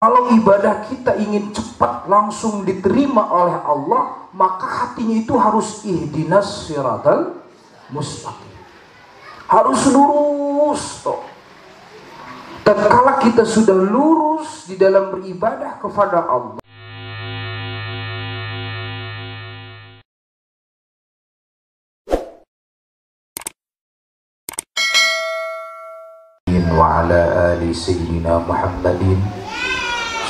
Kalau ibadah kita ingin cepat langsung diterima oleh Allah, maka hatinya itu harus ihdinas siratal mustaqim. Harus lurus toh. Tatkala kita sudah lurus di dalam beribadah kepada Allah, wa ala ali sayyidina Muhammadin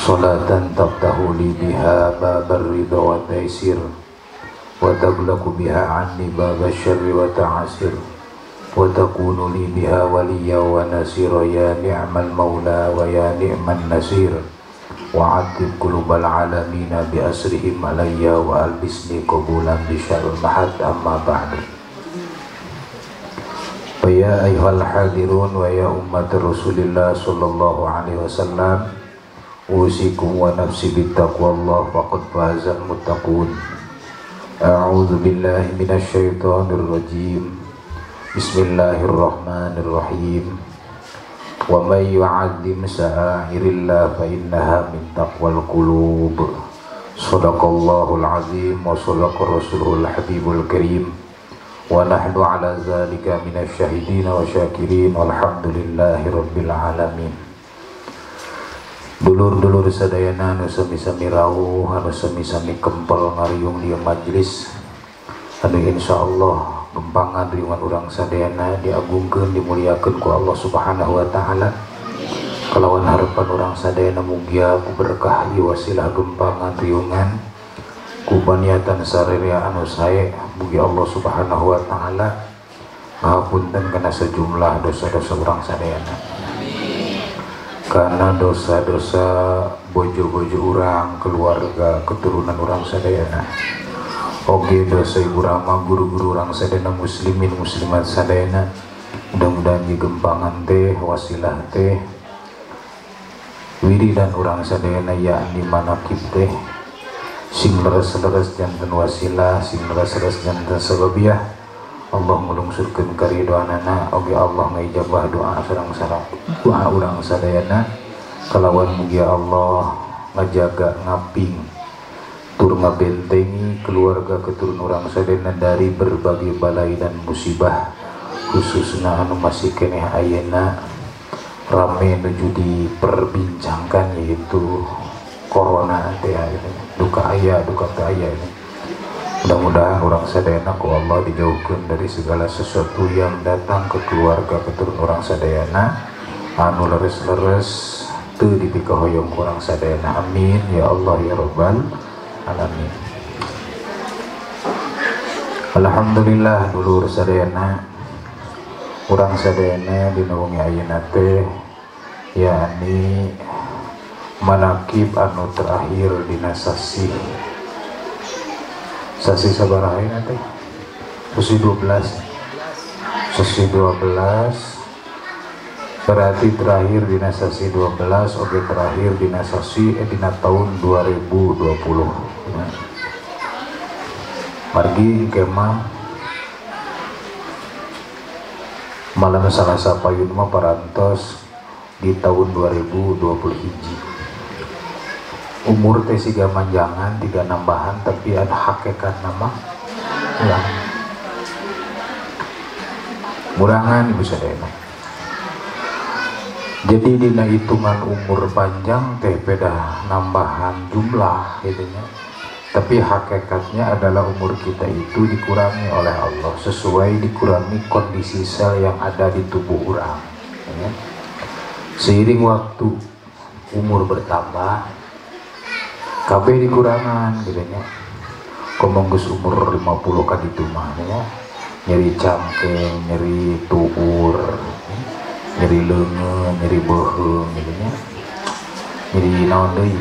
salatan taftahu li biha babar ridha wa taisir wa taghlaqu biha anni baba syarri wa ta'asir wa takunu li biha waliya wa nasira ya ni'mal maula wa ya ni'man nasir wa atib qulubal alamina bi asrihim alayya wa albisni qabulan bi syarril mahad amma ba'du. Wa ya ayyuhal hadirun wa ya ummat Rasulillah sallallahu alaihi wasallam, usikum wa nafsi bittaqwallah faqad fazal muttaqun. A'udzu billahi minasy syaithanir rajim. Bismillahirrahmanirrahim. Wa may yu'azzim sha'airillah fa innaha min taqwal qulub. Shadaqallahul azim wa shadaqa rasulul habibul karim. Wa nahnu ala zalika minasy syahidin wa syakirin walhamdulillahi rabbil alamin. Dulur-dulur sadayana anu sami-sami rawuh, anu sami-sami kempel ngariung di majelis, anu insyaallah gempangan riungan urang sadayana diagungkeun dimuliakeun ku Allah Subhanahu wa taala. Kalawan harapan urang sadayana mugia ku berkah ieu wasilah gempangan riungan ku paniatan sarerea anu sae, mugi Allah Subhanahu wa taala ngapunten kana sejumlah dosa-dosa urang sadayana. Karena dosa-dosa bojo-bojo urang, keluarga, keturunan urang sadayana. Oge dosa ibu rama, guru-guru urang sadayana, muslimin muslimat sadayana. Mudah-mudahan digempangan teh wasilah teh wiridan urang sadayana yakni manaqib teh sing leres-leres janten wasilah, sing leres-leres janten sababiah. Allah ngelungsurkeun karidhoanana, oge Allah ngijabah doa sareng-sareng doa urang sadayana. Kalawan mugia Allah ngajaga ngaping tur ngabentengi keluarga keturunan urang sadayana dari berbagai balai dan musibah, khususna anu masih keneh ayeuna rame nuju diperbincangkan, yaitu corona teh duka aya duka teh aya ini. Mudah-mudahan orang sadayana ku Allah dijauhkan dari segala sesuatu yang datang ke keluarga keturunan orang sadayana anu leres-leres teu dipikahoyong ku orang sadayana. Amin ya Allah ya rabbal alamin. Alhamdulillah dulur sadayana, urang sadayana dinaungi ayeuna teh yakni manaqib anu terakhir dina sasi sabaraha teh? Sasi 12. Sasi 12 berarti terakhir dina sasi 12 oge terakhir dina sasi dina tahun 2020 ya. Margi kemah malam Salasa payun mah parantos di tahun 2021. Umur teh siga manjangan tiga nambahan, tapi ada hakikat nama ya murangan ibu sadayana. Jadi dina hitungan umur panjang teh beda nambahan jumlah gitunya, tapi hakikatnya adalah umur kita itu dikurangi oleh Allah sesuai dikurangi kondisi sel yang ada di tubuh orang ya. Seiring waktu umur bertambah kabeh dikurangan gitu nya. Komonggus umur 50 kan itu mah ya. Nyeri cangkeng, nyeri tuur, nyeri leungeun, nyeri beuheung gitu nya. Nyeri naon deui?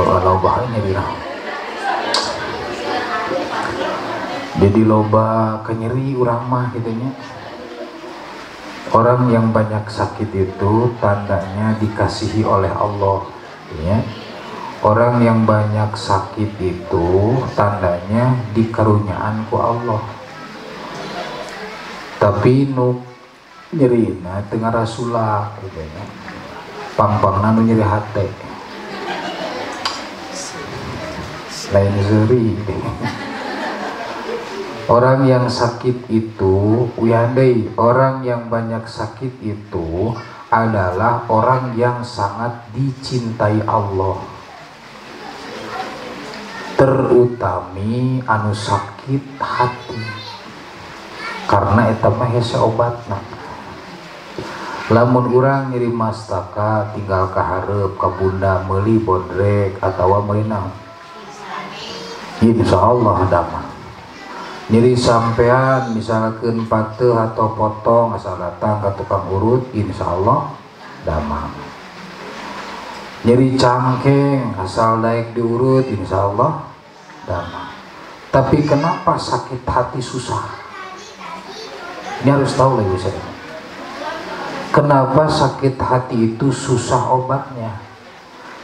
Loba nyeri naon. Jadi loba kenyeri urang mah gitu nya. Orang yang banyak sakit itu tandanya dikasihi oleh Allah ya. Orang yang banyak sakit itu tandanya dikarunyaan ku Allah. Tapi nu nyerina tengah rasulah gitu ya. pampang nanu nyeri hati lain seri. Orang yang sakit itu, uyandai, orang yang banyak sakit itu adalah orang yang sangat dicintai Allah. Terutami anu sakit hati. Karena eta mah hese obatna. Lamun urang nyeri mastaka tinggal kaharep ka bunda meuli bodrek atawa meuli naon. Insyaallah damang. Nyeri sampean misalkan pateuh atau potong asal datang ke tukang urut, insyaallah damang. Nyeri cangkeng asal daek diurut, insyaallah damang. Tapi kenapa sakit hati susah? Ini harus tahu lagi saya. Kenapa sakit hati itu susah obatnya?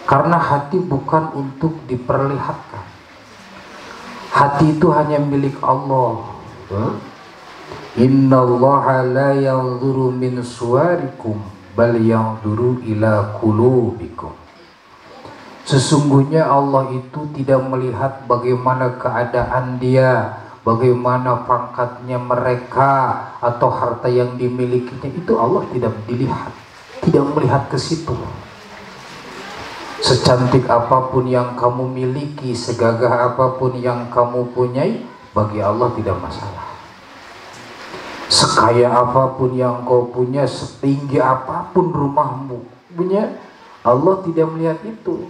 Karena hati bukan untuk diperlihatkan. Hati itu hanya milik Allah. Innallaha la yanzuru min suwarikum bal yanzuru ila qulubikum. Sesungguhnya Allah itu tidak melihat bagaimana keadaan dia, bagaimana pangkatnya mereka atau harta yang dimilikinya, itu Allah tidak dilihat, tidak melihat ke situ. Secantik apapun yang kamu miliki, segagah apapun yang kamu punyai, bagi Allah tidak masalah. Sekaya apapun yang kau punya, setinggi apapun rumahmu punya, Allah tidak melihat itu.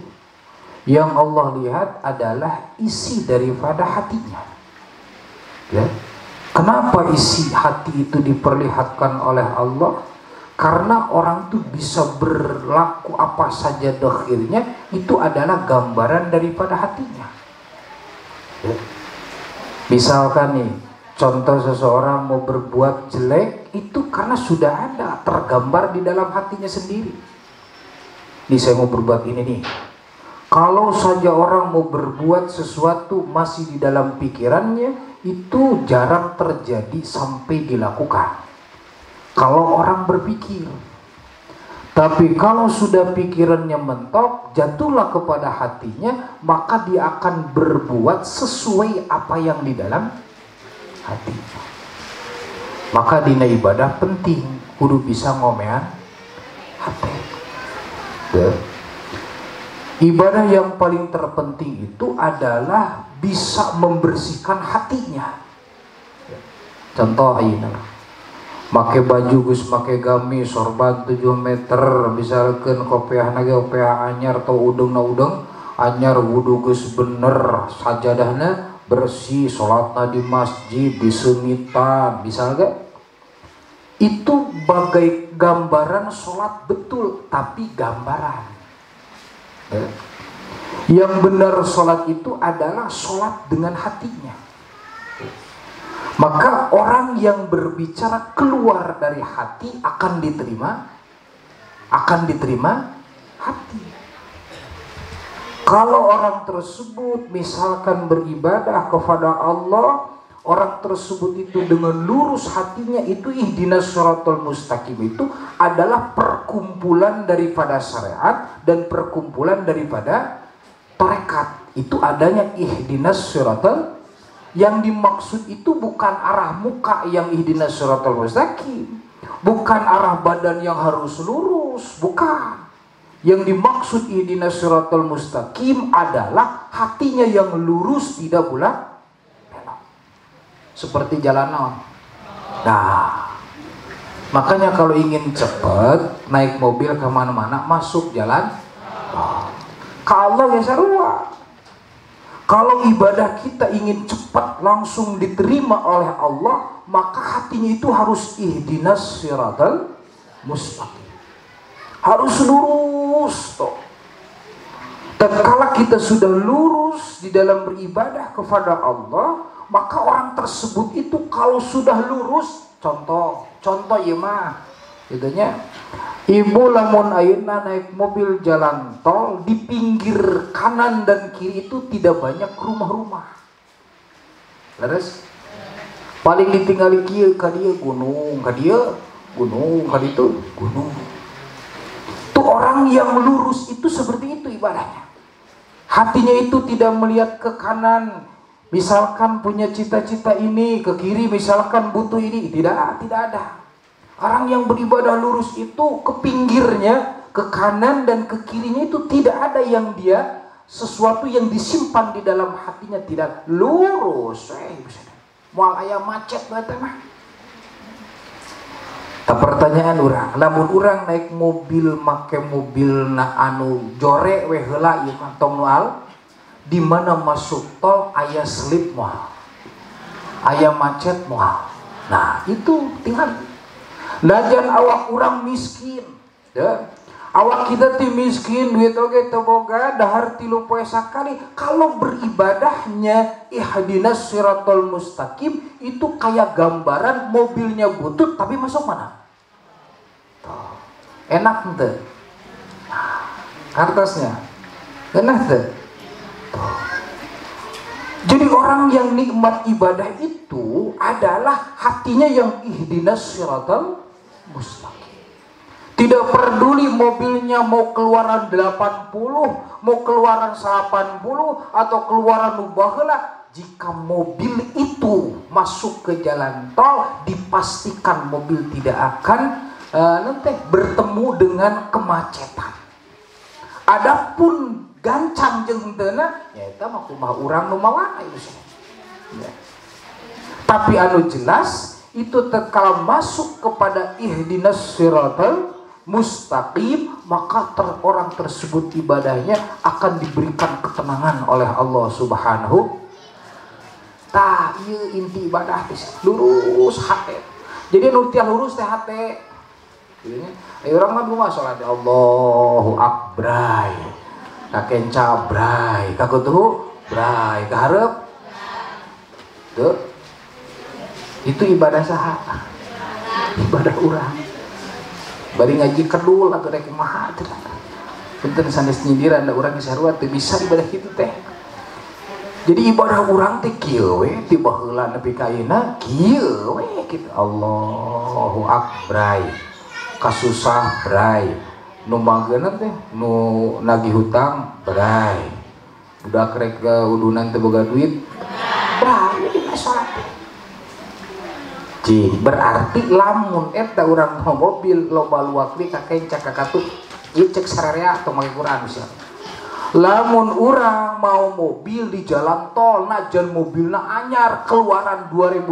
Yang Allah lihat adalah isi daripada hatinya. Ya. Kenapa isi hati itu diperlihatkan oleh Allah? Karena orang itu bisa berlaku apa saja dohirnya, itu adalah gambaran daripada hatinya. Ya. Misalkan nih, contoh seseorang mau berbuat jelek, itu karena sudah ada tergambar di dalam hatinya sendiri. Nih saya mau berbuat ini nih. Kalau saja orang mau berbuat sesuatu masih di dalam pikirannya, itu jarang terjadi sampai dilakukan. Kalau orang berpikir, tapi kalau sudah pikirannya mentok, jatuhlah kepada hatinya, maka dia akan berbuat sesuai apa yang di dalam hatinya. Maka dina ibadah penting, kudu bisa ngomean hati. Ibadah yang paling terpenting itu adalah bisa membersihkan hatinya. Contoh ayeuna make baju geus make gamis sorban 7 meter, misalkan kopiah nage kopiah anyar atau udengna udeng anyar, wudu geus bener, sajadahna bersih, sholatna di masjid, disungitan, misalnya itu bagai gambaran sholat betul, tapi gambaran. Yang benar sholat itu adalah sholat dengan hatinya. Maka orang yang berbicara keluar dari hati akan diterima hati. Kalau orang tersebut misalkan beribadah kepada Allah, orang tersebut itu dengan lurus hatinya, itu ihdinas shiratal mustaqim itu adalah perkumpulan daripada syariat dan perkumpulan daripada tarekat. Itu adanya ihdinas shiratal. Yang dimaksud itu bukan arah muka yang ihdinas shiratal mustaqim, bukan arah badan yang harus lurus, bukan. Yang dimaksud ihdinas shiratal mustaqim adalah hatinya yang lurus, tidak bulat belok. Seperti jalan non. Nah, makanya kalau ingin cepat naik mobil kemana-mana, masuk jalan kalau ya sarua. Kalau ibadah kita ingin cepat langsung diterima oleh Allah, maka hatinya itu harus ihdinas shiratal mustaqim, harus lurus toh. Dan kalau kita sudah lurus di dalam beribadah kepada Allah, maka orang tersebut itu kalau sudah lurus, contoh ya mah itunya, ibu lamun ayeuna naik mobil jalan tol, di pinggir kanan dan kiri itu tidak banyak rumah-rumah. Leres? Paling ditinggali kieu ka dieu gunung, ka dieu gunung, ka ditu gunung. Itu orang yang lurus itu seperti itu ibadahnya. Hatinya itu tidak melihat ke kanan, misalkan punya cita-cita ini, ke kiri misalkan butuh ini, tidak ada. Orang yang beribadah lurus itu ke pinggirnya, ke kanan dan ke kirinya itu tidak ada yang dia sesuatu yang disimpan di dalam hatinya, tidak lurus. Moal aya macet bae mah. Tak pertanyaan urang, lamun urang naik mobil make mobil na anu jore we heula ieu mah tong nual di mana masuk tol aya slip moal. Aya macet moal. Nah, itu tinggal. Lajan awak urang miskin, ya. Awak kita ti miskin, duit oge teu boga, dahar 3 poe sakali. Kalau beribadahnya ihdinas siratal mustaqim itu kayak gambaran mobilnya butut tapi masuk mana? Tuh. Enak ente. Kertasnya. Enak ente. Tuh. Jadi orang yang nikmat ibadah itu adalah hatinya yang ihdinas siratal mustaqim. Tidak peduli mobilnya mau keluaran 80, mau keluaran 80 atau keluaran baheula, jika mobil itu masuk ke jalan tol, dipastikan mobil tidak akan nanti bertemu dengan kemacetan. Adapun gancang jeung henteu ya eta mah kumaha urang nu mawana itu sih. Ya. Tapi anu jelas itu tatkala masuk kepada ihdinas siratal mustaqim, maka orang tersebut ibadahnya akan diberikan ketenangan oleh Allah Subhanahu. Tah ieu inti ibadah teh lurus hate. Jadi nu teh lurus teh hate. Jadi aya urang mah kumaha salat Allahu akbar. Kakenca bray, kakutuh bray, kaharep. Tuh. Itu ibadah saha? Ibadah urang. Bari ngaji kedul atau rek kumaha teh. Punten sanes nyindiran da urang sarua teu bisa ibadah kitu teh. Jadi ibadah urang teh kieu we ti baheula nepi ka ayeuna kieu we kitu. Allahu akbar. Kasusah bray. Nu mageuna teh nu nagih hutang bray. Budak rek udunan teu boga duit bray di salat. Berarti lamun eta urang mau mobil loba luakli kakenca kakatut ieu cek sararea atau make Quran misalnya. Lamun urang mau mobil di jalan tol najan mobilna anyar keluaran 2020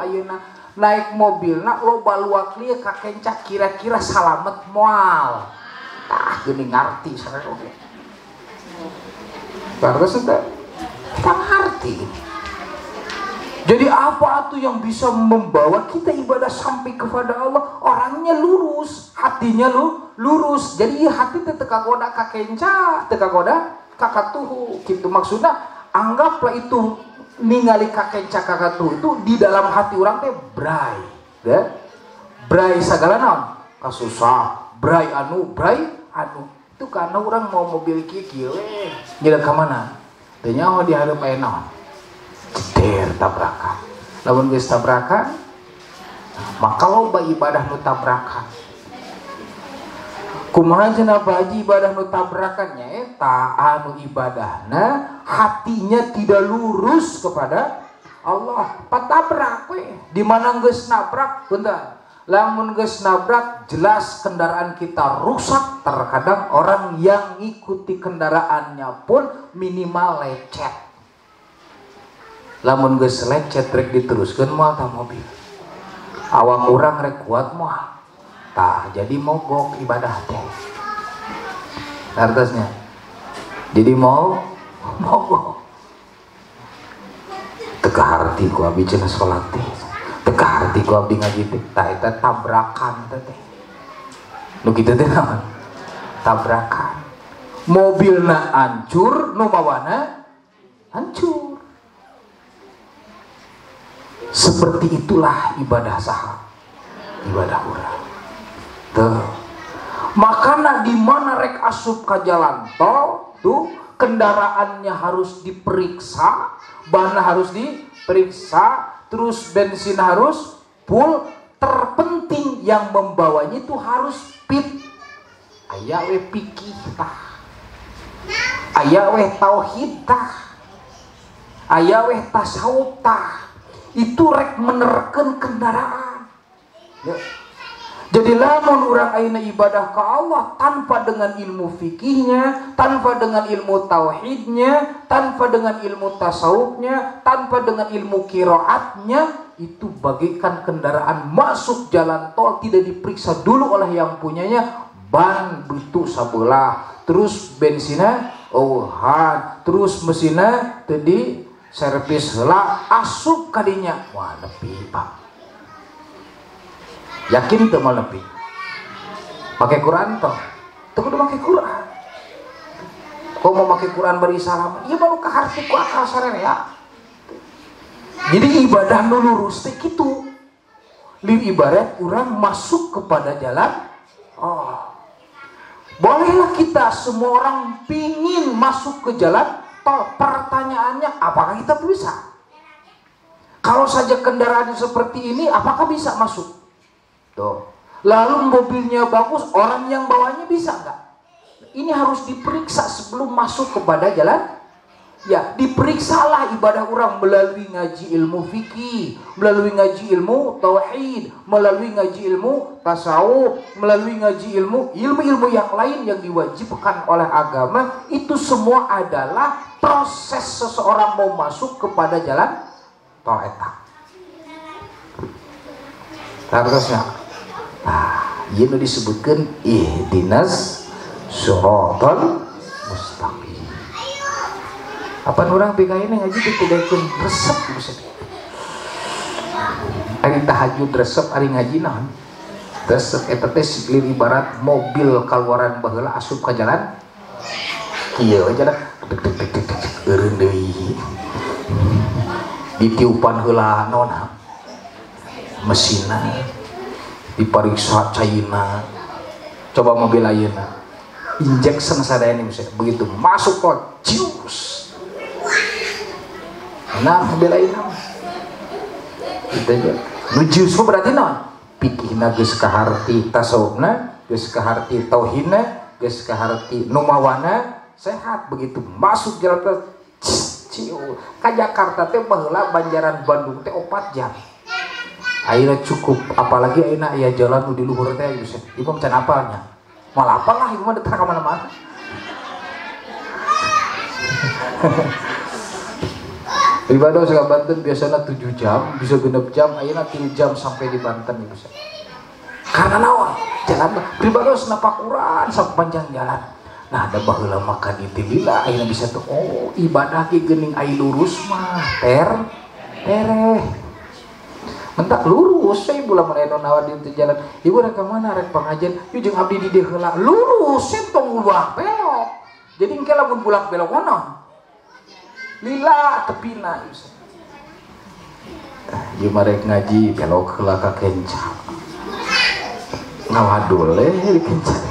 ayeuna naik mobilna loba luakli kakenca kira-kira salamet moal. Tah geuning ngarti sareng oge. Terus eta kita ngarti. Jadi apa tuh yang bisa membawa kita ibadah sampai kepada Allah? Orangnya lurus, hatinya lurus. Jadi hati teu kagoda kakenca, teu kagoda kakatuhu. Gitu maksudnya, anggaplah itu ningali kakenca kakatuhu itu di dalam hati orang teh bray, ya. Bray sagala naon? Kasusah, bray anu. Itu karena orang mau mobil kieu we. Ngira ka mana? Teu nyaho di hareup aya naon? Jeder tabrakan. Lamun geus tabrakan, maka loba ibadah nu tabrakan. Kumaha cenah baji ibadah nu tabrakan nya eta anu ibadahna hatinya tidak lurus kepada Allah. Patabrak we. Di mana geus nabrak, punten. Lamun geus nabrak jelas kendaraan kita rusak. Terkadang orang yang ngikuti kendaraannya pun minimal lecet. Lamun geus lecet rek diteruskeun moal tah mobil. Awak urang rek kuat moal. Tah jadi mogok ibadah teh. Artosnya. Jadi mogok. Teu kaharti ku abdi cenah salat teh. Teu kaharti ku abdi ngaji teh. Tah eta tabrakan teh. Nu kitu teh naon? Tabrakan. Mobilna hancur, nu bawana hancur. Seperti itulah ibadah saha, ibadah urang. Tuh. Makana di mana rek asup ka jalan tol, tuh kendaraannya harus diperiksa, bahannya harus diperiksa, terus bensin harus full. Terpenting yang membawanya itu harus fit. aya we fikih tah, aya we tauhid tah, aya we tasawuf tah. Itu rek menerken kendaraan. Ya. Jadi lamun urang ayeuna ibadah ka Allah tanpa dengan ilmu fikihnya, tanpa dengan ilmu tauhidnya, tanpa dengan ilmu tasawufnya, tanpa dengan ilmu qiraatnya, itu bagaikan kendaraan masuk jalan tol tidak diperiksa dulu oleh yang punyanya, ban bitu sabelah, terus bensinnya ouhan, terus mesinnya tadi servis heula asup kadinya. Wah, nepi Pak. Yakin itu mau lebih pakai Quran toh kudu pakai Quran. Kau mau pakai Quran beri salam iya baru ke harti ku akal sarere ya. Jadi ibadah nu lurus teh kitu li ibarat orang masuk kepada jalan. Oh bolehlah kita semua orang pingin masuk ke jalan tol. Pertanyaannya apakah kita bisa? Kalau saja kendaraannya seperti ini apakah bisa masuk? Tuh. Lalu mobilnya bagus, orang yang bawanya bisa nggak? Ini harus diperiksa sebelum masuk kepada jalan. Ya, diperiksalah ibadah orang melalui ngaji ilmu fikih, melalui ngaji ilmu tauhid, melalui ngaji ilmu tasawuf, melalui ngaji ilmu yang lain yang diwajibkan oleh agama. Itu semua adalah proses seseorang mau masuk kepada jalan tol eta. Terusnya. Ini disebutkan ihdinas siratal mustaqim. Apa orang PKI ini ngaji ditidakkan resep bisa. Ari tahajud resep ari ngaji naon? Resep eta teh siklir ibarat mobil kaluaran baheula asup ka jalan. Kieu jalan eureun deui. Ditiupan heula naon? Mesinna. Diperiksa cairna, coba mobil ayeuna injection sadaya ini misalnya begitu masuk tol cius nah mobil ayeuna itu aja nujius berarti naon pikihna geus ka harti tasawufna geus ka harti tauhidna geus ka harti numawana sehat begitu masuk jalan tol cius ka Jakarta teh baheula Banjaran Bandung teh 4 jam. Akhirnya cukup, apalagi akhirnya ya jalan di luhur teh bisa. Ibu macam apanya? Malah apalah ibu mah datang ke mana-mana. Ibadah ke Banten biasanya 7 jam, bisa 6 jam, akhirnya 3 jam sampai di Banten bisa. Karena naon? Jalan ibadah senapak Quran sampai panjang jalan. Nah ada baheula maka di tilila akhirnya bisa tuh oh ibadah ki geuning ai lurus mah tereh. Mentak lurus, saya bulan menaik nawar di jalan. Ibu rek kemana rek pengajian? Yuk jeung abdi di dieu heula. Lurus, tong bulak belok. Jadi engke lamun bulak belok mana? Lila tepina. Ieu marek ngaji belok heula ka kenca. Ngawadul di kenca.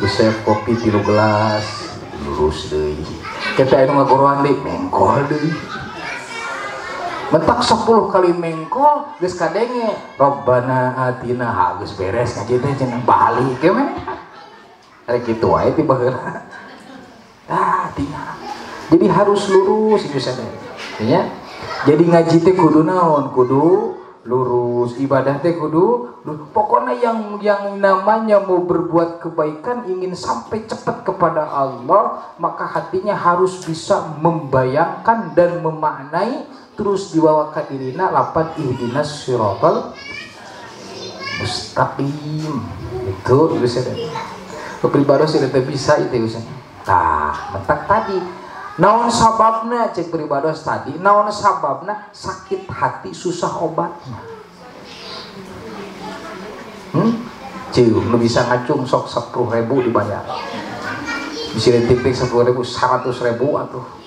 Bisa kopi 3 gelas, lurus deui. Kita anu ngagoroan deui, mengkol deui. Mentak 10 kali mengkol geus kadenge Robbana atina geus beres ngaji teh cenah balik ge mah rek kitu wae ti baheula tinggal jadi harus lurus itu sadaya ya jadi ngaji teh kudu naon kudu lurus ibadah teh kudu pokoknya yang namanya mau berbuat kebaikan ingin sampai cepat kepada Allah maka hatinya harus bisa membayangkan dan memaknai terus dibawa ke dirina lapan ihdinas siratal mustaqim itu bisa deh kepribadian sudah bisa itu bisa mentak tadi naon sababna cek pribadian tadi naon sababna sakit hati susah obatnya nu bisa ngacung sok 10.000 dibayar bisa titik 10.000 100.000 atuh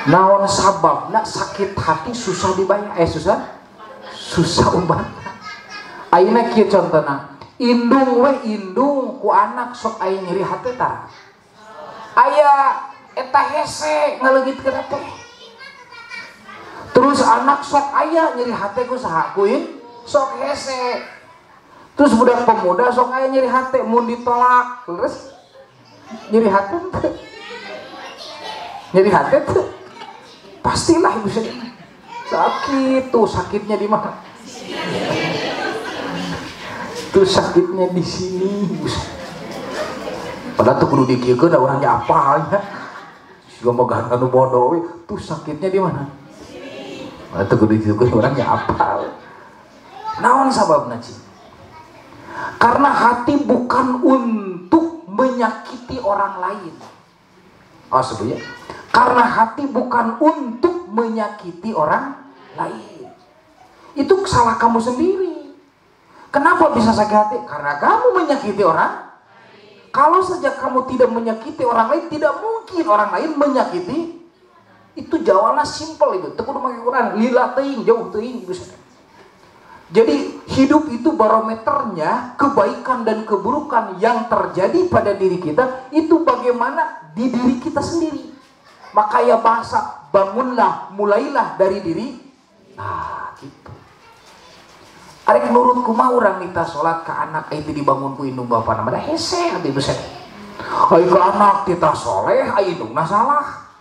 naon sababna sakit hati susah dibayar susah obat ayeuna kieu contona indung ku anak sok aya nyeri hati tah aya eta hese ngaleungitkeun teh terus anak sok aya nyeri hati ku saha kuing sok hese Terus budak pemuda sok aya nyeri hati mun ditolak terus nyeri hati tuh. Nyeri hati tuh pastilah ibu saya sakit tuh. Sakitnya di mana? Tuh sakitnya di sini. Padahal tuh kudu dikiekeun da urang nya apalnya. Siga megahan kanu bodoh tuh sakitnya di mana? Padahal tuh kudu dikiekeun urang nya apal. Naon sababna Ci? Karena hati bukan untuk menyakiti orang lain. Oh sebenarnya, karena hati bukan untuk menyakiti orang lain. Itu salah kamu sendiri. Kenapa bisa sakit hati? Karena kamu menyakiti orang. Kalau saja kamu tidak menyakiti orang lain, tidak mungkin orang lain menyakiti. Itu jawabannya simple itu. Teu kudu make Quran, lila teuing, jauh teuing gitu. Jadi hidup itu barometernya kebaikan dan keburukan yang terjadi pada diri kita itu bagaimana di diri kita sendiri. Maka ya bahasa bangunlah, mulailah dari diri. Nah gitu. Arek nurut kumaha urang nita salat ka anak itu dibangun ku indung bapana mah hese hati beset. Ai ka anak tita soleh ai indungna salah.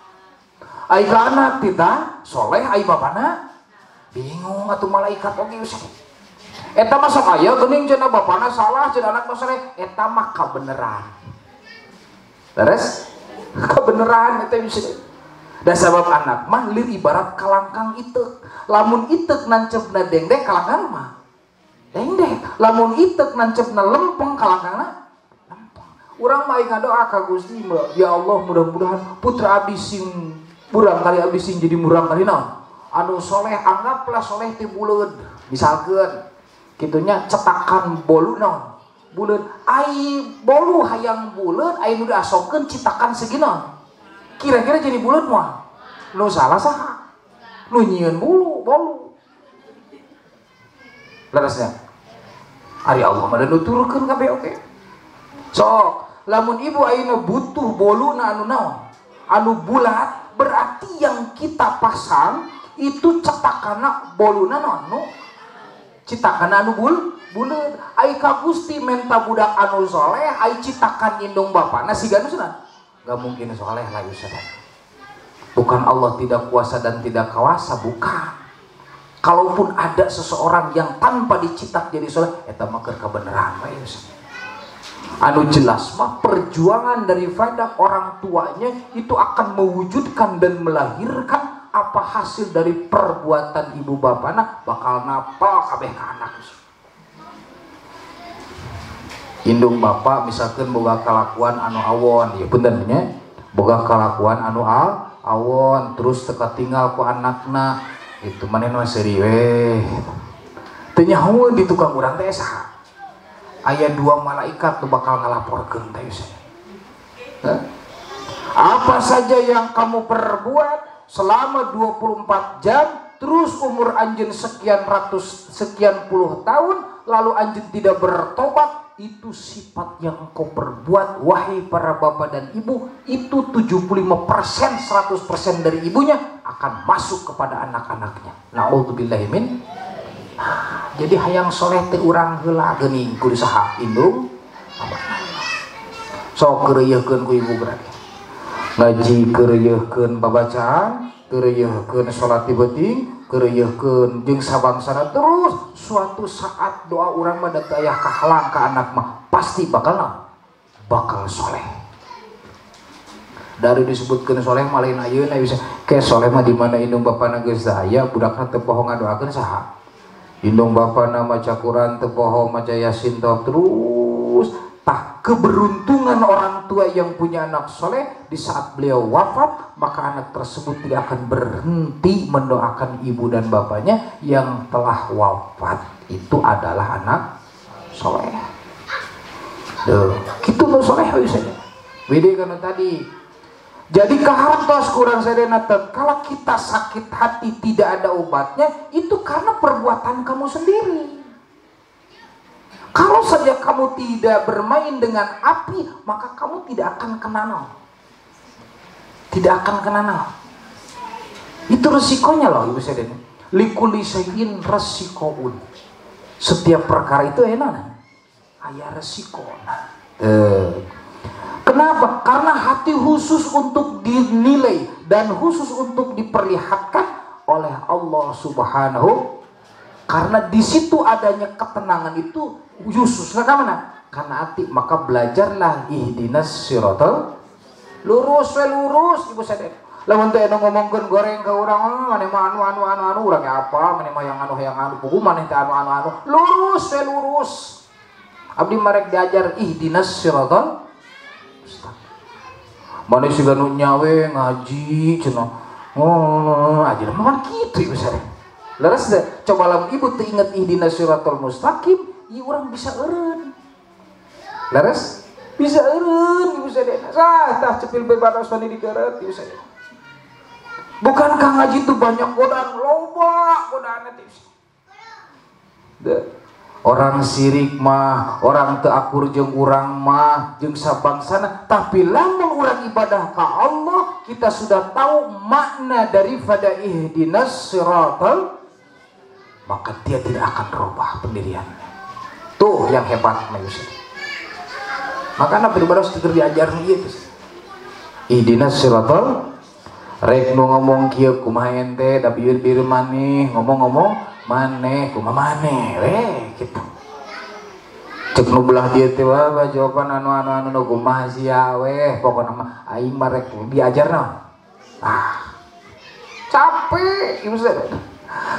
Ai ka anak tita soleh ai bapana bingung atuh malaikat oge geus. Eta mah sok aya geuning cenah bapana salah, cenah anak mah soleh, eta mah kabeneran. Beres? Kabeneran eta bisa. Da sabab anak mah lir ibarat kalangkang iteuk. Lamun iteuk nancepna dengdek kalangkang mah dengdek. Lamun iteuk nancepna lempeng kalangkangna lempeng. Urang mah ngadoa ka Gusti, ya Allah mudah-mudahan putra abdi sing urang kali abdi sing jadi murang kali naon? Anu soleh, anggaplah soleh teh buleud. Misalkeun kitunya cetakan bolu naon? Buleud. Ai bolu hayang buleud, ai nu diasopkeun citakan seginaon? Kira-kira jadi buleud moal. Nu salah saha? Nu nyieun bolu. Leresnya. Ari Allah mah nuturkeun kabeh oke. Sok, lamun ibu ayeuna butuh boluna anu naon? Anu bulat, berarti yang kita pasang itu cetakanna boluna naon? Nu citakan anu buleud. Ai ka Gusti menta budak anu soleh, ai citakan indung bapana siga nu cenah. Gak mungkin soleh lah Ustaz. Bukan Allah tidak kuasa dan tidak kawasa, bukan. Kalaupun ada seseorang yang tanpa dicitak jadi soleh, eta mah keur kabeneran bae Ustaz. Anu jelas mah perjuangan daripada orang tuanya itu akan mewujudkan dan melahirkan apa hasil dari perbuatan ibu bapana bakal napal kabeh ka anak. Indung bapak misalkan boga kalakuan anu awon, ya bener nya, boga kalakuan anu awon, terus teka tinggal ku anakna, itu manehna seuri we. Teu nyaho di tukang urang teh saha? Aya 2 malaikat tuh bakal ngalaporkeun teh. Apa saja yang kamu perbuat selama 24 jam, terus umur anjeun sekian puluh tahun, lalu anjeun tidak bertobat, itu sifat yang kau perbuat wahai para bapak dan ibu, itu 75% 100% dari ibunya akan masuk kepada anak-anaknya. Na'udzubillahi min. Jadi hayang soleh teh urang heula geuning kudu saha indung sok keureuyeukkeun ku ibu berarti ngaji, keureuyeukkeun babacaan, keureuyeukkeun salat ti beuting, keureuyeukkeun jeung sabangsana, terus suatu saat doa urang mah da teu aya kahalang ka anak mah pasti bakal soleh. Dari disebutkeun soleh mah lain ayeuna bisa ke soleh mah di mana indung bapana geus aya budakna teu poho ngadoakeun saha. Indung bapana maca Quran teu poho maca Yasin terus. Tah keberuntungan orang tua yang punya anak soleh di saat beliau wafat, maka anak tersebut tidak akan berhenti mendoakan ibu dan bapaknya yang telah wafat. Itu adalah anak soleh. Gitu tuh soleh biasanya. Beda kan tadi. Jadi kahartos kurang sadena kalau kita sakit hati tidak ada obatnya, itu karena perbuatan kamu sendiri. Kalau saja kamu tidak bermain dengan api, maka kamu tidak akan kena nol. Tidak akan kena nol. Itu resikonya loh ibu sadena. Likulli syai'in resikoun. Setiap perkara itu enak. aya resikona. Kenapa? Karena hati khusus untuk dinilai dan khusus untuk diperlihatkan oleh Allah Subhanahu. Karena di situ adanya ketenangan itu khusus. Karena hati, maka belajarlah ihdinas siratal lurus ibu sadar. Lamun teh ngomongkeun goreng ke urang, maneh mah anu urang apa, maneh mah yang anu pugu maneh teh anu lurus. Abdi marek diajar ihdinas siratal mustaqim. Maneh siga nu nyawe ngaji cenah. Aja mah kitu ibu sadar. Leres deh, coba lamun ibu teu inget ihdinas siratal mustaqim, ieu urang bisa eureun. Leres? Bisa eureun ibu sadar. Tah cepil bebaros mani digeret ibu sadar. Bukankah ngaji itu banyak godaan, loba godaan itu. Orang sirik mah, orang teu akur jeung urang mah, jeung sabangsana, tapi lamun urang ibadah ka Allah, kita sudah tahu makna daripada ihdinas siratal, maka dia tidak akan rubah pendirian. Tuh yang hebat manusia. Makanya beribadah sedikit diajar gitu. Ihdinas siratal. Rek nu ngomong kieu kumaha ente da bieur maneh ngomong maneh kumaha maneh we kitu. Cek nu belah dieu teh wae jawaban anu kumaha sia we pokona mah aing mah rek diajarna. Capek ieu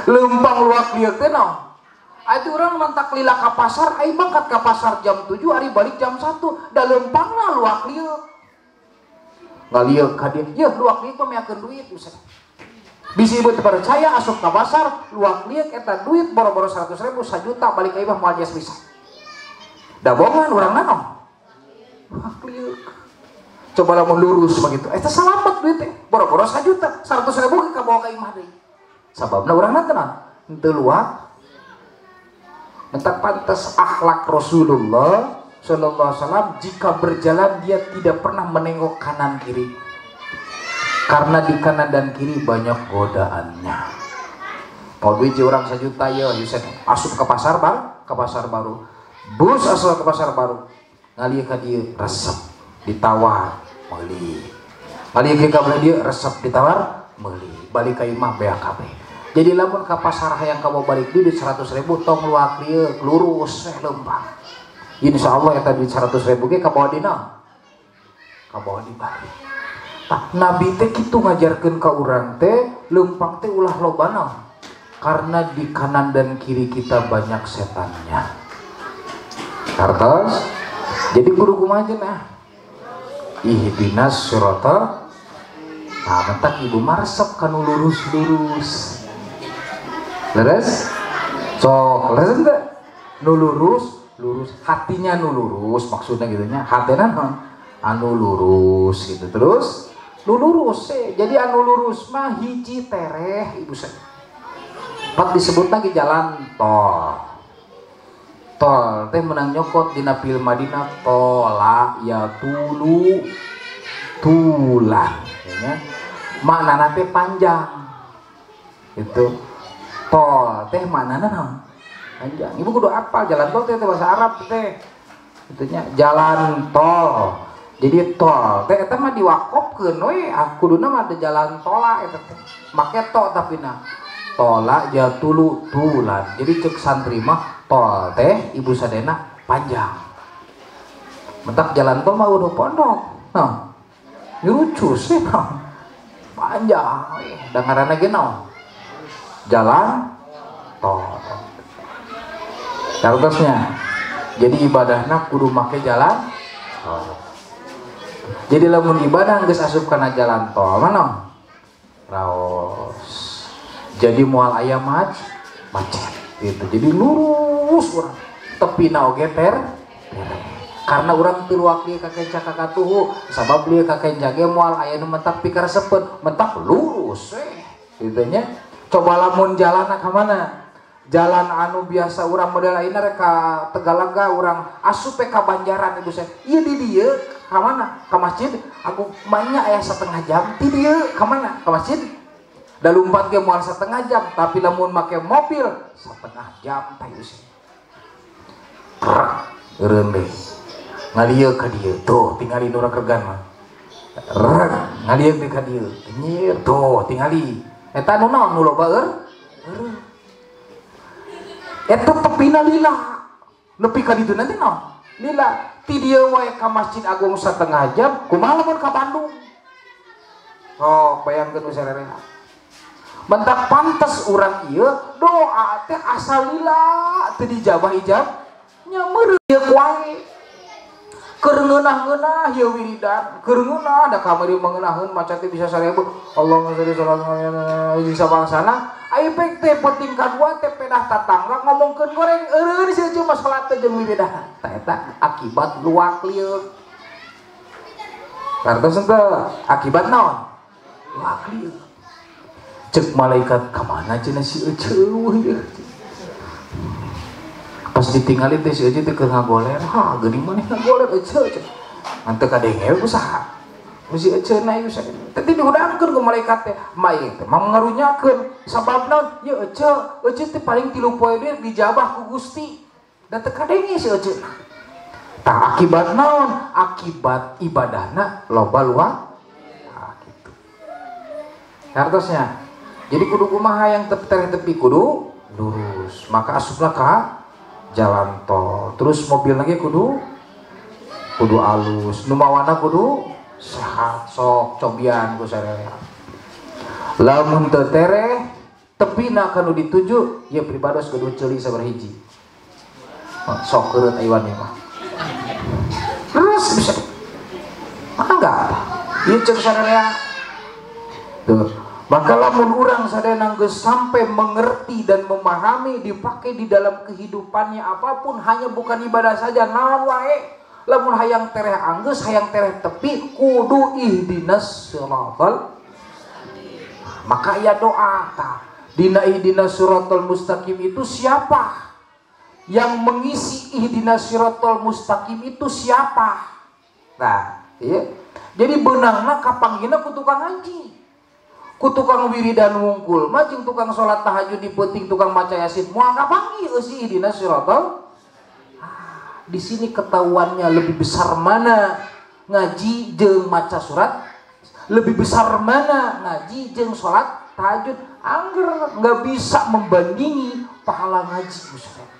leumpang luak dieu teh naon. Atuh urang mentak lila ka pasar aing berangkat ka pasar jam 7 ari balik jam 1 da leumpangna luak lieu. Ngalieu ka dieu, yeuh luak lieu pameakeun duit bisa. Bisi ibu percaya asup ka pasar, luak lieu eta duit boro-boro 100.000 1 juta balik ka imah moal jas bisa. Da bohongan urang naon? Luak lieu. Coba lamun lurus begitu. Eta salamet duit teh, boro-boro 1 juta, 100.000 ge kabawa ka imah deui. Sababna urang na teh naon? Henteu luak. Mentak pantes akhlak Rasulullah Sallallahu Alaihi Wasallam, jika berjalan dia tidak pernah menengok kanan kiri, karena di kanan dan kiri banyak godaannya. Mau duit orang 1 juta ya, Yusuf asup ke pasar baru, bus asal ke pasar baru, ngalieu ka dieu resep ditawar meuli, ngalieu ka dieu resep ditawar meuli, balik ka imah BAKB. Jadi lamun ka pasar hayang kamu balik duit 100.000 tong luak lieu lurus leumpang. Insya Allah ya tadi 100.000 ge kabawa dina, kabawa di balik. Tah Nabi teh kitu ngajarkeun ka urang teh leumpang teh ulah lobana, karena di kanan dan kiri kita banyak setannya. Kartos, jadi guru kumaha cenah? Ihdinas siratal. Nah, mentak ibu maresep kanu lurus. Leres? Sok, leres teh? Nu lurus hatinya nu lurus maksudnya gitunya hatena anu lurus gitu terus nu lurus jadi anu lurus mah hiji tereh ibu saya pak disebut lagi jalan tol teh menang nyokot dina pil Madinah tola ya tulan ya maknana teh panjang itu tol teh maknana naon panjang. Ibu kudu apal jalan tol teh bahasa Arab teh. Itunya jalan tol. Jadi tol teh eta mah diwakofkeun we, kuduna mah ada jalan tola eta teh. Make to tapi na. Tola jatulu tulan. Jadi cek santri mah tol teh ibu sadena panjang. Mentak jalan tol mah udah pondok. Nah. Lucu sih nah. Panjang. Da ngaranna ge naon? Jalan tol. Cartosnya, jadi ibadahna kudu make jalan tol. Jadi lamun ibadah geus asup kana jalan tol, mana? Raos. Jadi moal aya macet gitu. Jadi lurus urang. Tepina oge karena urang teu luak ieu ka kenca ka katuhu, sabab lieu ka kenca ge moal aya nu mentak pikaresepkeun, mentak lurus we. Kitu nya. Coba lamun jalanna ka mana? Jalan anu biasa urang model lainna rek ka Tegalaga urang asup ka Banjaran ibu saya. Ieu di dieu ka mana? Ka masjid. Aku banyak aya 1/2 jam. Di dieu ka mana? Ka masjid. Da lumpat ge moal 1/2 jam, tapi lamun make mobil 1/2 jam tah ieu. eureun deui ngalieu ka dieu tuh tingali nu rakegan mah reg ngalieu deui ka dieu nyir tuh tingali eta nu naon nu loba eureun eta tepina lila nepi ka ditu nanti naon lila ti dieu wae ka Masjid Agung satengah jam kumaha lamun ka Bandung oh bayangkeun we sararea bentak pantes urang ieu doa teh asal lila teu dijabah ijabnya meureun ieu wae keur ngeunah-ngeunah ieu wiridan keur ngeunah da kamari mengeunahkeun maca teh bisa 1000 Allahumma sholli ala bisa bangsana aya pek teh penting kadua teh pedah tatangga ngomongkeun goreng eureun sia cuma salat teh jeung wiridan tah eta akibat luak lieu kartos teh akibat naon luak lieu cek malaikat kamana cenah si Eceu pas ditinggalin teh si Eceu teh keur ngagoler ha geuning maneh ngagoler Eceu anteu kadenge we usaha si Eceu naik usaha tadi diudangkeun ku malaikat teh mai teh mah ngarunyakeun sababna ye Eceu teh paling 3 poe deui dijabah ku Gusti da teu kadenge si Eceu tah akibat naon akibat ibadahna loba luang nah gitu kartosnya jadi kudu kumaha yang tepi kudu lurus maka asupna ka jalan tol terus mobil lagi kudu alus nu mawana kudu sehat sok cobian ku sararea lamun teu tereh tepina kanu dituju ya pribados kudu ceuli sabarhiji sok keureut ayuan mah terus bisa mangga ieu ceuk sararea tuh maka lamun urang sadayana geus sampai mengerti dan memahami dipakai di dalam kehidupannya apapun hanya bukan ibadah saja naon wae lamun hayang tereh anggeus hayang tereh tepi kudu ihdinas siratal maka ya doa tah dina ihdinas siratal mustaqim itu siapa yang mengisi ihdinas siratal mustaqim itu siapa nah iya jadi beunangna kapanggihna ku tukang ngaji ku tukang wiridan wungkul mah jeung tukang salat tahajud di peuting tukang maca yasin moal kapanggih eusi ihdinas siratal di sini ketahuannya lebih besar mana ngaji jeung maca surat lebih besar mana ngaji jeung salat tahajud angger nggak bisa membandingi pahala ngaji misalnya.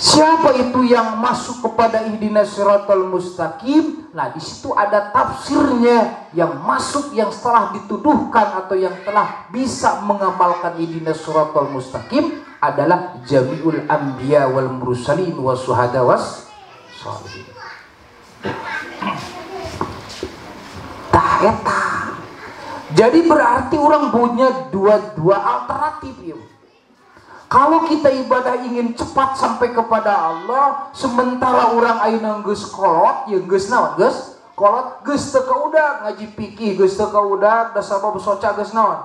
Siapa itu yang masuk kepada ihdinas siratal mustaqim? Nah, di situ ada tafsirnya yang masuk yang setelah dituduhkan atau yang telah bisa mengamalkan ihdinas siratal mustaqim adalah jami'ul anbiya wal mursalin was syuhada was sholihin. Tah eta. Jadi berarti orang punya dua alternatif ya. Kalau kita ibadah ingin cepat sampai kepada Allah, sementara orang ayeuna geus kolot, ya geus naon? Geus kolot, geus teu kaudag ngaji fikih, geus teu kaudag da sabab soca geus naon?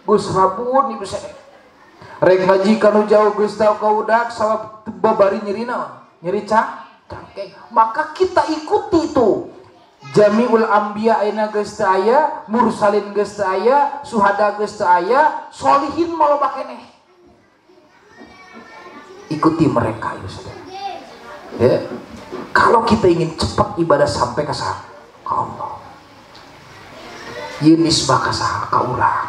Geus rabun ieu sadaya. Rek ngaji kanu jauh geus teu kaudag sabab babari nyeri naon? Nyeri cangkeng. Maka kita ikuti itu. Jami'ul anbiya ayeuna geus teu aya, mursalin geus teu aya, syuhada geus teu aya, sholihin maloba keneh. Ikuti mereka ya. Kalau kita ingin cepat ibadah sampai ke Allah ieu nisbah ka saha ka urang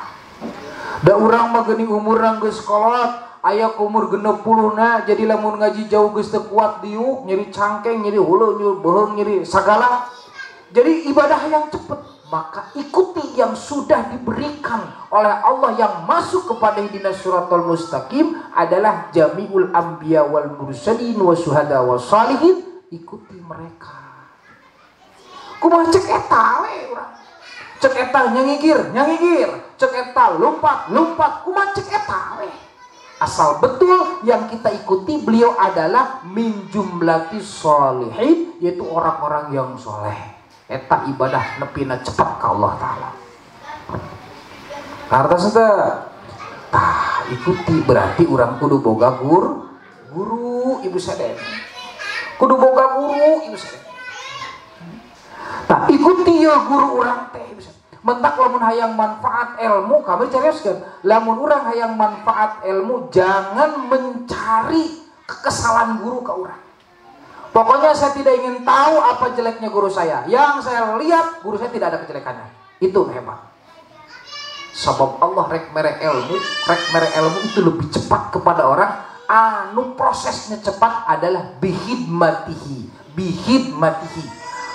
da urang mah geuning umurna geus kolot aya umur 60na jadi lamun ngaji jauh geus teu kuat diuk nyeri cangkeng nyeri hulu nyeri beheung nyeri sagala jadi ibadah yang cepat maka ikuti yang sudah diberikan oleh Allah yang masuk kepada ihdinas siratal mustaqim adalah jami'ul anbiya wal mursalin wasyuhada wassalihin ikuti mereka kumaha cek eta we urang cek eta nyangigir cek eta lompat kumaha cek eta we asal betul yang kita ikuti beliau adalah min jumlatis sholihin yaitu orang-orang yang soleh eta ibadah nepina cepat ka Allah Ta'ala karena sudah ikuti berarti orang kudu boga guru ibu sadaya kudu boga guru ibu sadaya ikuti ya guru orang teh mentak lamun hayang manfaat ilmu kami carioskeun lamun urang hayang manfaat ilmu jangan mencari kesalahan guru ke orang. Pokoknya saya tidak ingin tahu apa jeleknya guru saya. Yang saya lihat guru saya tidak ada kejelekannya. Itu hebat. Sebab Allah rek mere ilmu itu lebih cepat kepada orang. Anu prosesnya cepat adalah bihidmatihi.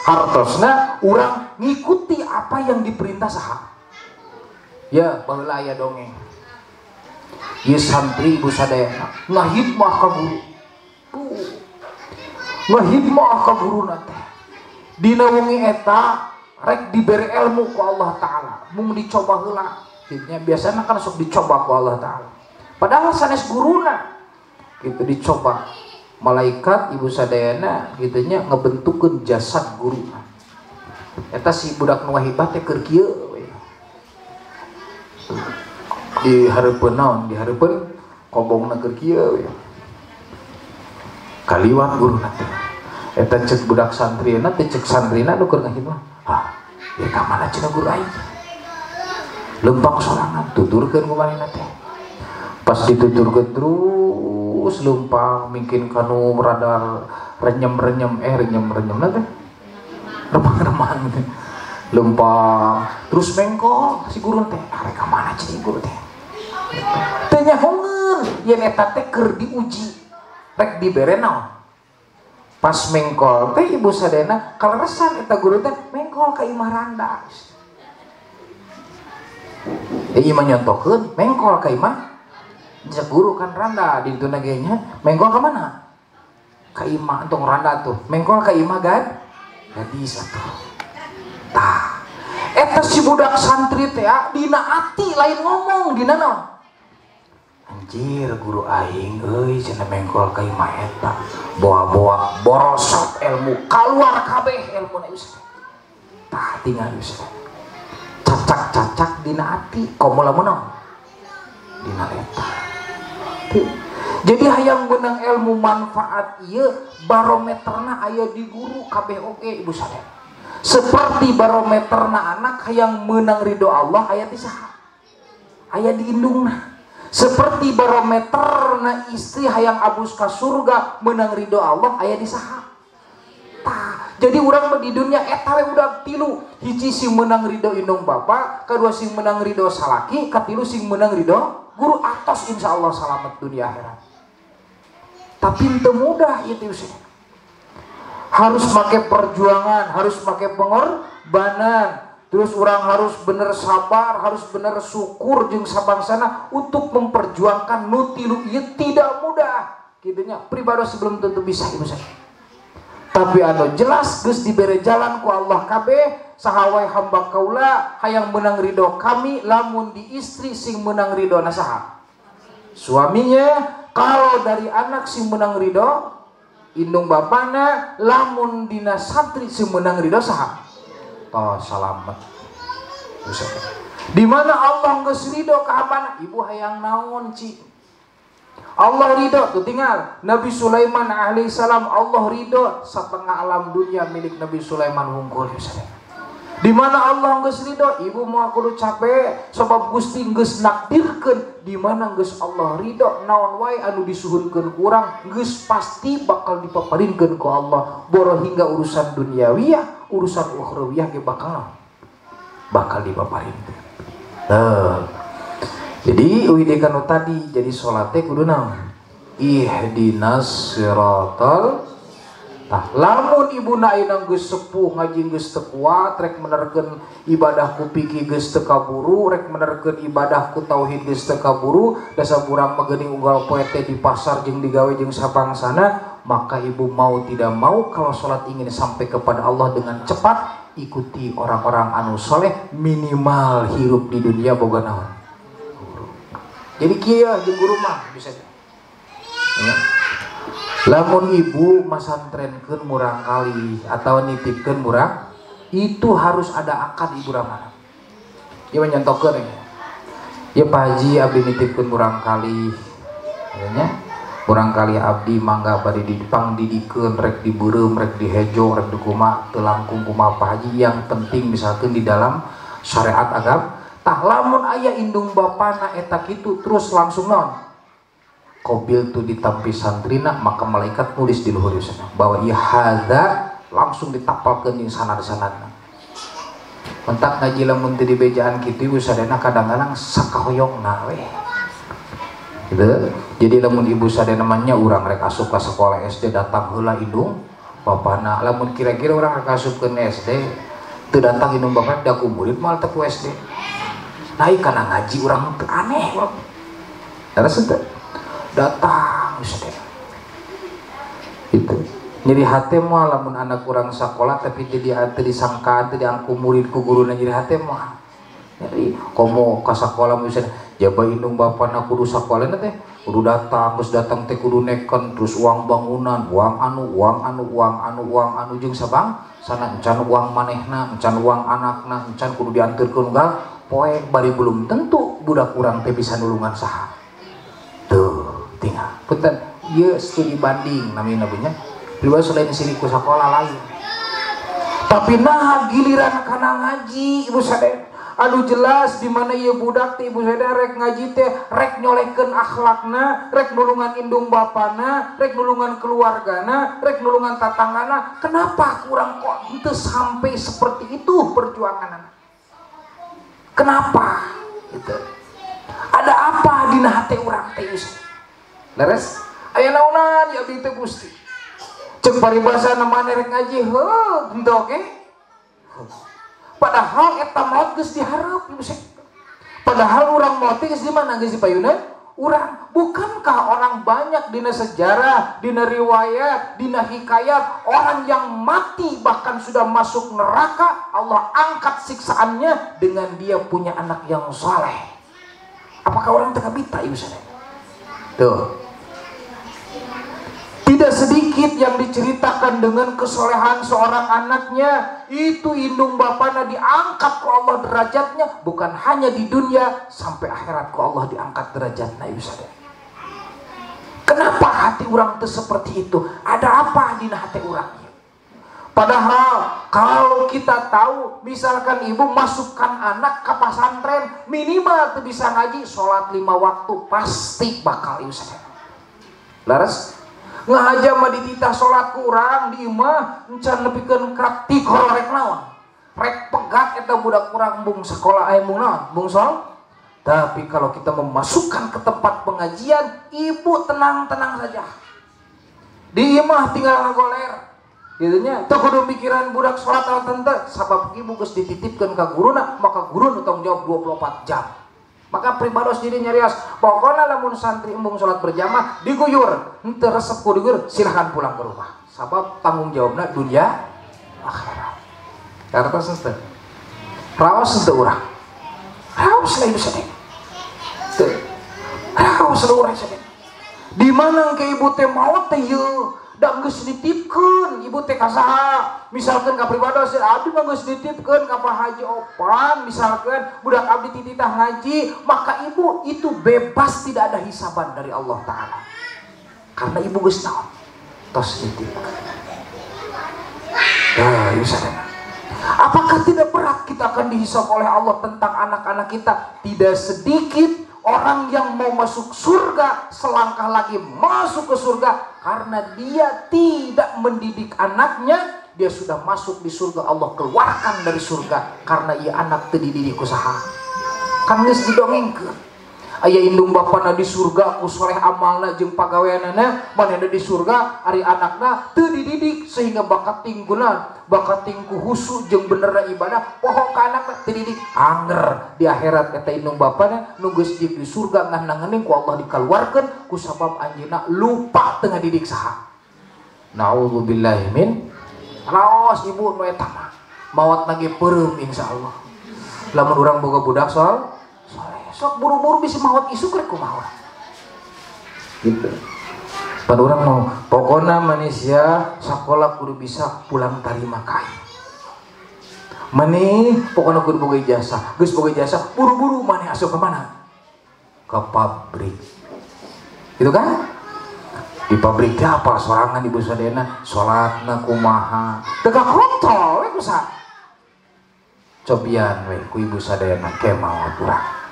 Hartosna orang ngikuti apa yang diperintah saha. Ya, baheula aya dongeng. Ieu santri ibu sadayana ngahidmah ka guru. Ngahidmah ka guruna teh. Dina wengi eta rek diberi ilmu ku Allah taala. Mung dicoba heula. Biasana kan sok dicoba ku Allah taala. Padahal sanes guruna gitu dicoba. Malaikat ibu sadayana gitunya ngebentukeun jasad guru. Eta si budak nu hebat teh keur kieu we. Di hareupeun naon? Di hareupeun kobongna keur kieu we. Kaliwat guruna teh. Eta ceuk budak santrina teh ceuk santrina nu keur ngahidmah. Ah, ieu ka mana cenah guru aing? Lempang sorangan tuturkeun ku manehna teh. Pas dituturkeun terus lempang mungkin kanu radar renyem teh remang-remang teh lempang terus mengkol si guru teh arek ka mana cing guru teh teh nyahoeun yen eta teh keur diuji rek dibere naon pas mengkol teh ibu sadayana kaleresan eta guru teh mengkol ka imah randa imah nyontokeun mengkol ka imah jasa guru kan randa di itu nagenya mengkol ke mana? Ke imah untuk randa tuh mengkol ke imah gadis atuh tah eta si budak santri teh dina ati lain ngomong dina naon anjir guru aing euy cenah mengkol ka imah eta boa-boa borosot ilmu keluar kabeh ilmuna geus tah tinggal geus cacak-cacak dina ati komo lamun naon dina eta. Jadi hayang benang ilmu manfaat ieu barometerna aya di guru kabeh oge ibu sadayana. Seperti barometerna anak hayang meunang ridho Allah aya di saha? Aya di indungna. Seperti barometerna istri hayang abus ka surga meunang ridho Allah aya di saha? Tah. Jadi urang di dunia eta we udah tilu. Hiji sing meunang ridho indung bapa, kedua sing meunang ridho salaki, katilu sing meunang ridho guru atos insya Allah selamat dunia akhirat. Tapi itu mudah itu sih. Harus pakai perjuangan, harus pakai pengorbanan. Terus orang harus bener sabar, harus bener syukur jeung sabangsana untuk memperjuangkan nutilu ieu tidak mudah. Kidunya pribadi sebelum tentu bisa ibu saya. Tapi anu jelas geus dibere jalan ku Allah kabeh. Sahawai hamba kaula hayang menang ridho kami lamun di istri sing menang ridho nasaha suaminya kalau dari anak sing menang ridho indung bapana lamun dina santri sing menang ridho saha toh salamet di mana Allah geus ridho ka hambana ibu hayang naon ci Allah ridho tuh tinggal Nabi Sulaiman alaihissalam Allah ridho setengah alam dunia milik Nabi Sulaiman hungkul di mana Allah geus ridho ibu mau kudu capek sebab Gusti geus nakdirkeun di mana geus Allah ridho naon wae anu disuhunkeun ku urang geus pasti bakal dipaparinkeun ku Allah boro hingga urusan duniawiyah urusan ukhrawiyah ge bakal dipaparinkeun. Jadi uidekanu tadi jadi salat teh kudu naon ihdinas siratal. Nah, lamun ibuna ayeuna geus sepuh ngaji geus teu kuat rek menerkeun ibadah ku piki geus teu kaburu rek menerkeun ibadah ku tauhid geus teu kaburu da saburang megeuning unggal poe teh di pasar jeung digawe jeung sabangsana maka ibu mau tidak mau kalau salat ingin sampai kepada Allah dengan cepat ikuti orang-orang anu soleh minimal hirup di dunia boga naon guru. Jadi kieu jeung guru mah bisa ya. Lamun ibu masantrenkeun murang kali atau nitipkeun murang itu harus ada akad ibu ramana. Ieu nyontokeun ya Pak Haji abdi nitipkeun murang kali nya murang kali abdi mangga bari dipang didikeun rek dibeureum rek dihejo rek dikumaha teu langkung kumaha Pak Haji yang penting misalkeun di dalam syariat agama tah lamun aya indung bapana eta kitu terus langsung naon Qabil tu ditampi santrina, maka malaikat nulis di luhur sana bahwa ieu hadza, langsung ditapalkeun jeung sanad-sanadna. Mentak ngaji lamun teu di bejaan kitu ibu sadana kadang-kadang sakahoyongna we. Gitu. Jadi lamun ibu sadana namanya urang rek asup ka sekolah SD datang heula indung bapana. Lamun kira-kira urang rek asupkeun SD teu datang indung bapana da ku murid moal teu ku SD. Naik kana ngaji urang teu aneh. Terus teu datang sadana. Itu. Nyeri hati mah lamun anak kurang sekolah tapi jadi teu disangka teu diangku murid ku guruna nyeri hati mah. Jadi komo ka sakola misalnya jaba indung bapana kudu sakolana teh kudu datang geus datang teh kudu neken terus uang bangunan uang anu jeung sabang sana encan uang manehna encan uang anakna encan kudu dianterkeun unggal poe bari belum tentu budak urang teh bisa nulungan saha. Tuh tinggal punten ieu studi banding namina punya priwat selain sini ku sakola lain. Tapi nah giliran kana ngaji ibu sadaya anu jelas di mana ieu budak teh ibu sadaya rek ngaji teh rek nyolehkeun akhlakna, rek nulungan indung bapana, rek nulungan keluargana, rek nulungan tatanggana. Kenapa kurang kok henteu sampai seperti itu perjuangan? Kenapa? Gitu. Ada apa dina hate urang teh? Leres? Aya naonan ya abdi teh Gusti? Cek paribasa namanya rek ngaji heuh henteu oge. Padahal eta maot geus dihareup ibu sek. Padahal urang maot geus di mana geus di payunan urang. Bukankah orang banyak dina sejarah, dina riwayat, dina hikayat orang yang mati bahkan sudah masuk neraka Allah angkat siksaannya dengan dia punya anak yang saleh. Apakah orang teu kabita ibu sadaya? Tuh. Tidak sedikit yang diceritakan dengan kesolehan seorang anaknya itu indung bapana diangkat ke Allah derajatnya bukan hanya di dunia sampai akhirat ke Allah diangkat derajatnya ibu sadaya. Kenapa hati orang itu seperti itu? Ada apa di hati orang? Padahal kalau kita tahu misalkan ibu masukkan anak ke pesantren minimal tuh bisa ngaji sholat 5 waktu pasti bakal ibu sadaya. Laras ngahaja mah dititah sholat kurang di imah encan nepikeun praktikor rek naon rek pegat eta budak kurang bung sekolah aya mung naon bung sol. Tapi kalau kita memasukkan ke tempat pengajian ibu tenang-tenang saja di imah tinggal ngagoler gitunya teu kudu mikiran budak sholat al tente sabab ibu geus dititipkeun ka guruna maka guru nu tanggung jawab 24 jam. Maka pribados diri nyarios pokoknya lamun santri embung sholat berjamaah diguyur henteu resep ku diguyur silahkan pulang ke rumah sabab tanggung jawabna dunia akhirat. Karena seseuh raos henteu urang raos lah ibu sadaya teu raos lah urang sadaya di mana ke ibu teh maot teh yeuh da geus ditipkeun ibu teh ka saha misalkan ka pribados abdi mah geus ditipkeun ka Pak Haji Opan misalkan budak abdi tititah ngaji maka ibu itu bebas tidak ada hisaban dari Allah Ta'ala karena ibu geus naon tos ditipkeun. Nah ibu sadaya apakah tidak berat kita akan dihisab oleh Allah tentang anak-anak kita? Tidak sedikit orang yang mau masuk surga selangkah lagi masuk ke surga karena dia tidak mendidik anaknya dia sudah masuk di surga Allah keluarkan dari surga karena ia anak teu dididik ku saha kan geus didongengkeun aya indung bapana di surga ku soleh amalna jeung pagaweanana manehna di surga ari anakna teu dididik sehingga bakat tinggulan bakat tingku husu jeung benerna ibadah poho ka anakna teu dididik anger di akhirat eta indung bapana nu geus di surga nganang-nganeng ku Allah dikaluarkeun ku sabab anjeunna lupa teu ngadidik saha. Naudzubillahi min raos ibu nu eta mah maot lagi peureum insyaallah lamun urang boga budak soal sok buru-buru bisa maut isuk rek kumaha gitu. Pada orang mau pokoknya manusia sekolah kudu bisa pulang tarima kai mani pokoknya kudu boga ijazah geus boga ijazah buru-buru maneh asup ke mana ke pabrik gitu kan di pabrik teh apa sorangan ibu sadena salatna kumaha teu kontrol we kusaha cobian we ku ibu sadena ke maot urang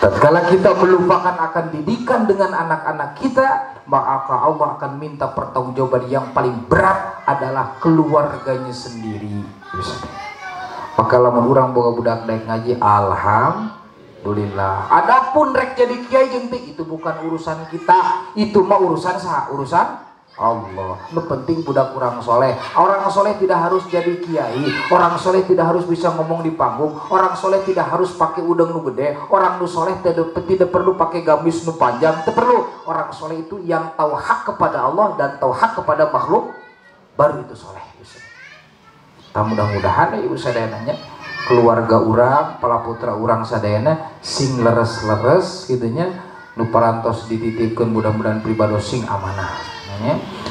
Tatkala kita melupakan akan didikan dengan anak-anak kita, maka Allah akan minta pertanggungjawaban yang paling berat adalah keluarganya sendiri. Maka lamun urang boga budak daek ngaji, alhamdulillah. Adapun rek jadi kiai jeung itu bukan urusan kita, itu mah urusan saha? Urusan Allah. Lu penting budak orang soleh. Orang soleh tidak harus jadi kiai. Orang soleh tidak harus bisa ngomong di panggung. Orang soleh tidak harus pakai udeng nu gede. Orang nu soleh tidak perlu pakai gamis nu panjang. Tidak perlu. Orang soleh itu yang tahu hak kepada Allah dan tahu hak kepada makhluk, baru itu soleh. Mudah-mudahan ibu sadananya keluarga orang, pala putra orang sadayana sing leres-leres gitunya, nu parantos dititipkeun mudah-mudahan pribados sing amanah.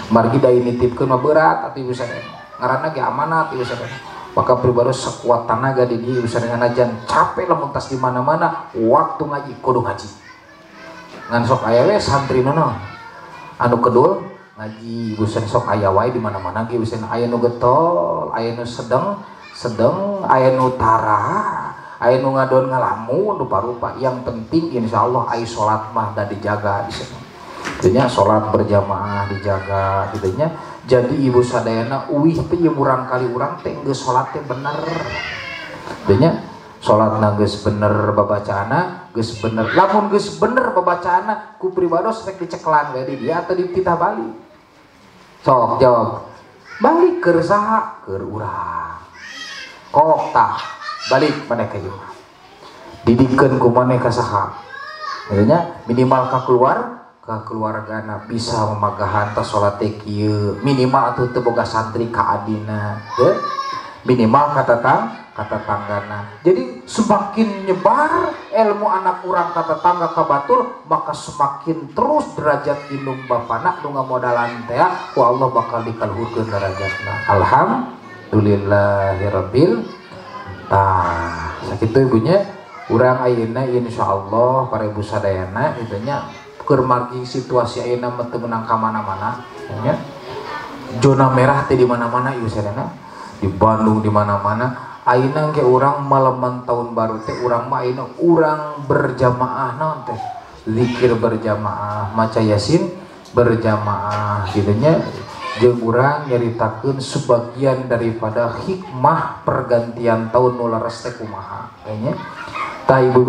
Margi dai nitipkeun mah berat atuh ibu sadayana. Ngaranna ge amanat ibu sadayana. Maka pribados sekuat tenaga di ibu sadayana najan capek lamun tas di mana-mana waktu ngaji kudu ngaji. Ngan sok aya we santri naon anu kedul ngaji ibu sadayana sok aya wae di mana-mana ge ibu sadayana aya nu getol, aya nu sedeng, aya nu tara, aya nu ngadon ngalamun rupa-rupa. Yang penting insyaallah aya salat mah da dijaga di sana. Artinya sholat berjamaah dijaga gitunya. Jadi ibu sadayana uih teh urang kali urang teh geus sholat teh bener. Artinya sholatna geus bener, babacaana geus bener. Lamun geus bener babacaana ku pribados rek diceklan we di dia atau di titah balik. Sok jawab. Balik keur saha? Keur urang. Kok tah balik maneh ka ieu. Didikeun ku maneh ka saha? Artinya minimal ka keluargana bisa memagahan tas sholat kieu minimal atuh teu boga santri ka adina ya? Minimal kata tanggana. Jadi semakin nyebar ilmu anak urang ka tetangga ka batur, maka semakin terus derajat indung bapana nu ngamodalan teh ku Allah bakal dikaluhurkeun derajatna. Alhamdulillahirabbil tah sakitu ibunya urang ayeuna insyaallah para ibu sadayana itunya keur margi situasi ayeuna mah teu meunang ka mana-mana nya. Zona merah teh di mana-mana ieu sadana. Di Bandung di mana-mana. Ayeuna ge urang maleman tahun baru teh urang mah ayeuna urang berjamaah naon teh? Zikir berjamaah, maca Yasin berjamaah kitu nya. Jeung urang nyaritakeun sebagian daripada hikmah pergantian tahun nu leres teh kumaha nya. Tah ibu